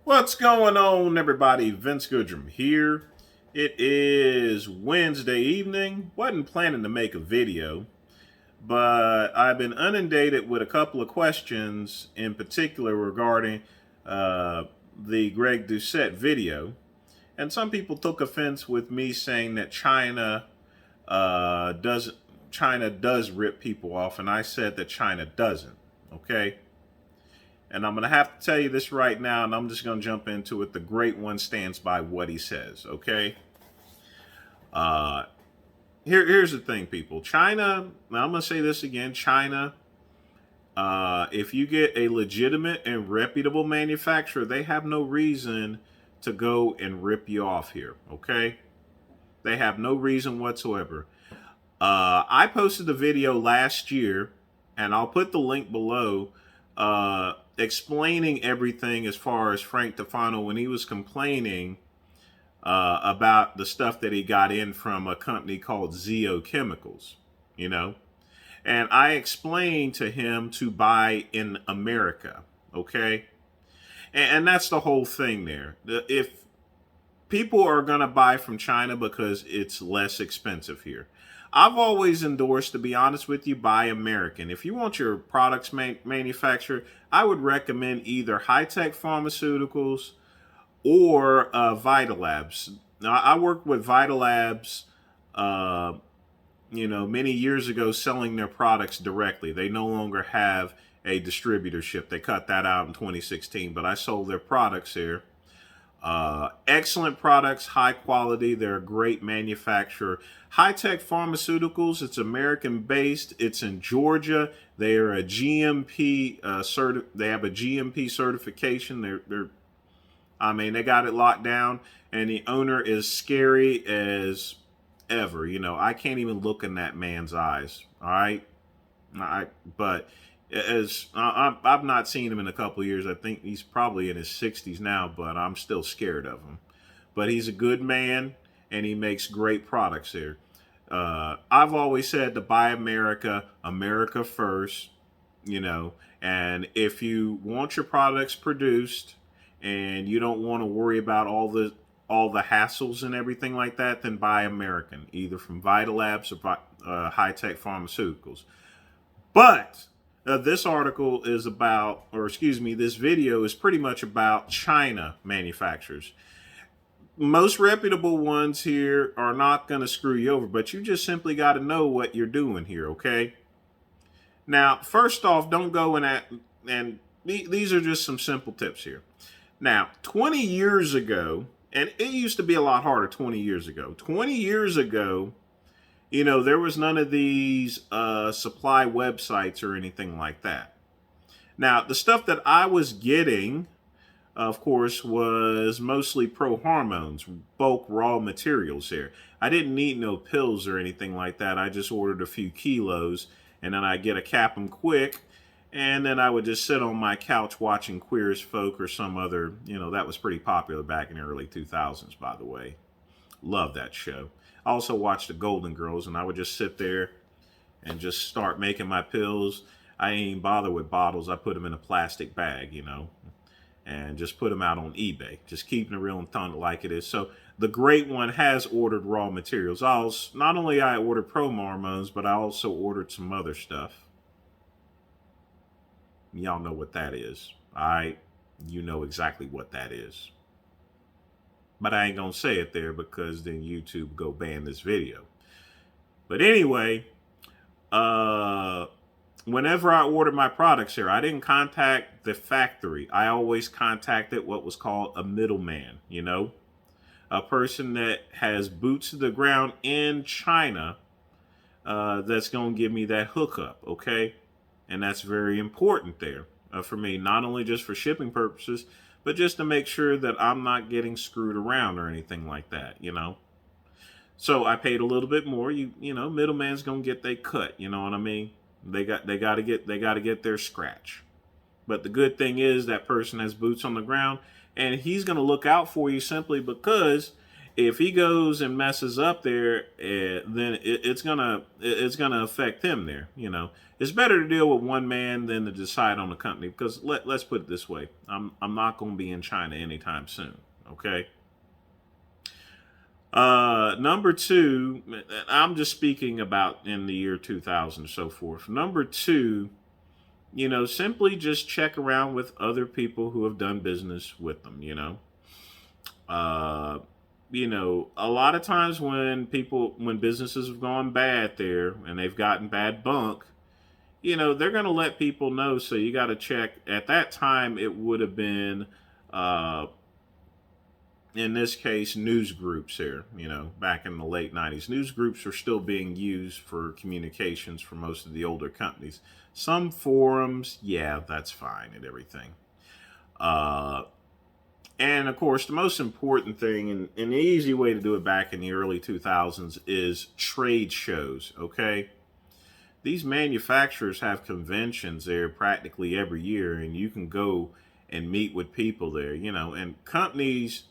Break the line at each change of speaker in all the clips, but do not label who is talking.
What's going on, everybody? Vince Goodrum here. It is Wednesday evening. Wasn't planning to make a video, but I've been inundated with a couple of questions in particular regarding uh, the Greg Doucette video. And some people took offense with me saying that does China does rip people off, and I said that China doesn't. Okay. And I'm going to have to tell you this right now, and I'm just going to jump into it. The great one stands by what he says, okay? Uh, here's the thing, people. China, now I'm going to say this again, China, if you get a legitimate and reputable manufacturer, they have no reason to go and rip you off here, okay? They have no reason whatsoever. I posted a video last year, and I'll put the link below, explaining everything as far as Frank Tefano when he was complaining about the stuff that he got in from a company called Zeo Chemicals, you know. And I explained to him to buy in America, okay? And that's the whole thing there. If people are going to buy from China because it's less expensive here. I've always endorsed, to be honest with you, buy American. If you want your products manufactured, I would recommend either high-tech pharmaceuticals or Vitalabs. Now, I worked with Vitalabs, many years ago selling their products directly. They no longer have a distributorship. They cut that out in 2016, but I sold their products here. Excellent products, high quality. They're a great manufacturer. High Tech Pharmaceuticals, it's American based. It's in Georgia. They are a GMP they have a GMP certification. They got it locked down, and the owner is scary as ever. You know, I can't even look in that man's eyes. All right, but as I've not seen him in a couple of years. I think he's probably in his 60s now, but I'm still scared of him. But he's a good man, and he makes great products here. I've always said to buy America, America first, you know. And if you want your products produced and you don't want to worry about all the hassles and everything like that, then buy American, either from Vitalabs or High Tech Pharmaceuticals. But this article is about, or excuse me, this video is pretty much about China manufacturers. Most reputable ones here are not going to screw you over, but you just simply got to know what you're doing here, okay? Now, first off, don't go and these are just some simple tips here. Now, 20 years ago, and it used to be a lot harder 20 years ago. 20 years ago, there was none of these supply websites or anything like that. Now, the stuff that I was getting, of course, was mostly pro hormones, bulk raw materials here. I didn't need no pills or anything like that. I just ordered a few kilos, and then I get a cap 'em quick, and then I would just sit on my couch watching Queer as Folk or some other, that was pretty popular back in the early 2000s, by the way. Love that show. I also watched the Golden Girls, and I would just sit there and just start making my pills. I ain't even bother with bottles. I put them in a plastic bag, and just put them out on eBay. Just keeping it real and telling it like it is. So the great one has ordered raw materials. Not only I ordered pro hormones, but I also ordered some other stuff. Y'all know what that is. All right? You know exactly what that is. But I ain't gonna say it there because then YouTube go ban this video. But anyway, whenever I ordered my products here, I didn't contact the factory. I always contacted what was called a middleman, a person that has boots to the ground in China that's going to give me that hookup, okay? And that's very important there for me, not only just for shipping purposes, but just to make sure that I'm not getting screwed around or anything like that, So I paid a little bit more. Middleman's gonna get their cut. You know what I mean? They got to get their scratch. But the good thing is that person has boots on the ground, and he's gonna look out for you simply because If he goes and messes up there, then it's gonna affect him there. It's better to deal with one man than to decide on a company. Because let's put it this way: I'm not going to be in China anytime soon. Okay. Number two, I'm just speaking about in the year 2000 and so forth. Number two, simply just check around with other people who have done business with them. Uh, a lot of times when businesses have gone bad there and they've gotten bad bunk, they're going to let people know. So you got to check. At that time, it would have been, in this case, news groups here, back in the late 90s. News groups are still being used for communications for most of the older companies. Some forums, yeah, that's fine and everything. And of course, the most important thing, and the easy way to do it back in the early 2000s, is trade shows, okay? These manufacturers have conventions there practically every year, and you can go and meet with people there, and companies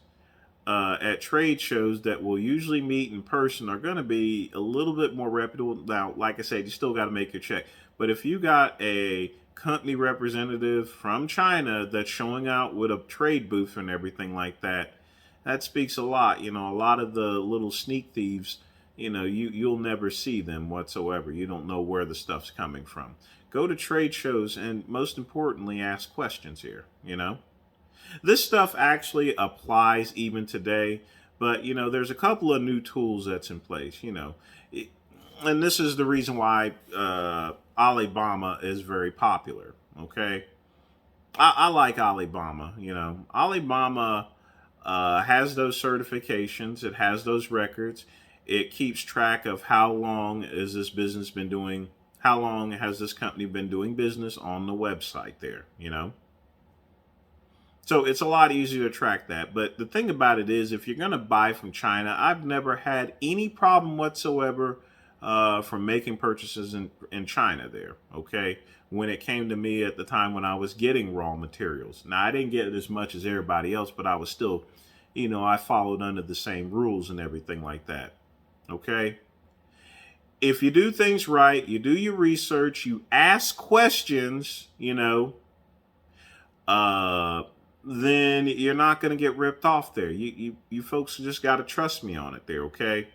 at trade shows that will usually meet in person are going to be a little bit more reputable. Now, like I said, you still got to make your check. But if you got a company representative from China that's showing out with a trade booth and everything like that, that speaks a lot. A lot of the little sneak thieves, you'll never see them whatsoever. You don't know where the stuff's coming from. Go to trade shows and, most importantly, ask questions here, This stuff actually applies even today, but there's a couple of new tools that's in place, and this is the reason why Alibaba is very popular. Okay, I like Alibaba. Alibaba has those certifications. It has those records. It keeps track of how long has this business been doing. How long has this company been doing business on the website there? So it's a lot easier to track that. But the thing about it is, if you're going to buy from China, I've never had any problem whatsoever from making purchases in China there, okay? When it came to me at the time when I was getting raw materials. Now, I didn't get it as much as everybody else, but I was still, I followed under the same rules and everything like that, okay? If you do things right, you do your research, you ask questions, then you're not going to get ripped off there. You folks just got to trust me on it there, okay?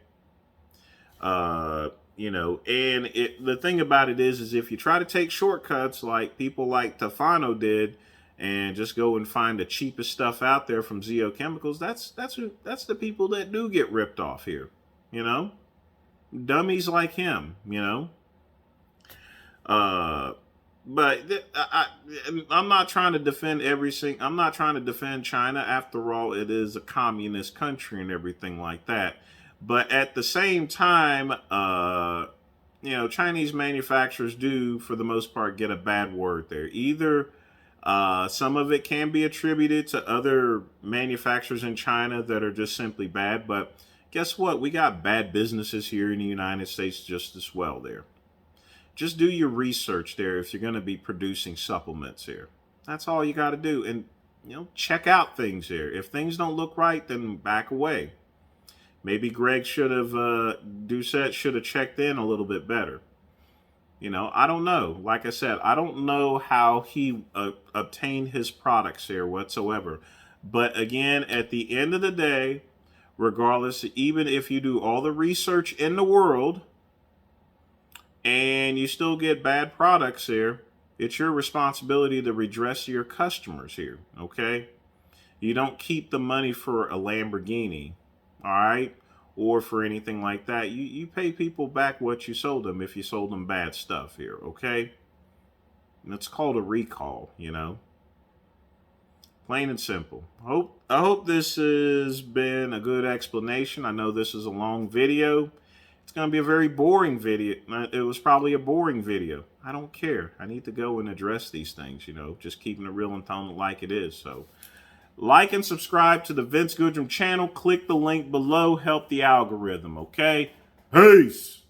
And the thing about it is if you try to take shortcuts like people like Tefano did and just go and find the cheapest stuff out there from Zeo Chemicals, that's the people that do get ripped off here, dummies like him, But I'm not trying to defend everything. I'm not trying to defend China. After all, it is a communist country and everything like that. But at the same time, Chinese manufacturers do, for the most part, get a bad word there. Either some of it can be attributed to other manufacturers in China that are just simply bad. But guess what? We got bad businesses here in the United States just as well there. Just do your research there if you're going to be producing supplements here. That's all you got to do. And, check out things here. If things don't look right, then back away. Maybe Greg Doucette should have checked in a little bit better. I don't know. Like I said, I don't know how he obtained his products here whatsoever. But again, at the end of the day, regardless, even if you do all the research in the world, and you still get bad products here, it's your responsibility to redress your customers here, okay? You don't keep the money for a Lamborghini, all right? Or for anything like that. You pay people back what you sold them if you sold them bad stuff here, okay? And it's called a recall, Plain and simple. I hope this has been a good explanation. I know this is a long video. It's going to be a very boring video. It was probably a boring video. I don't care. I need to go and address these things, just keeping it real and telling it like it is. So, like and subscribe to the Vince Goodrum channel. Click the link below. Help the algorithm, okay? Peace!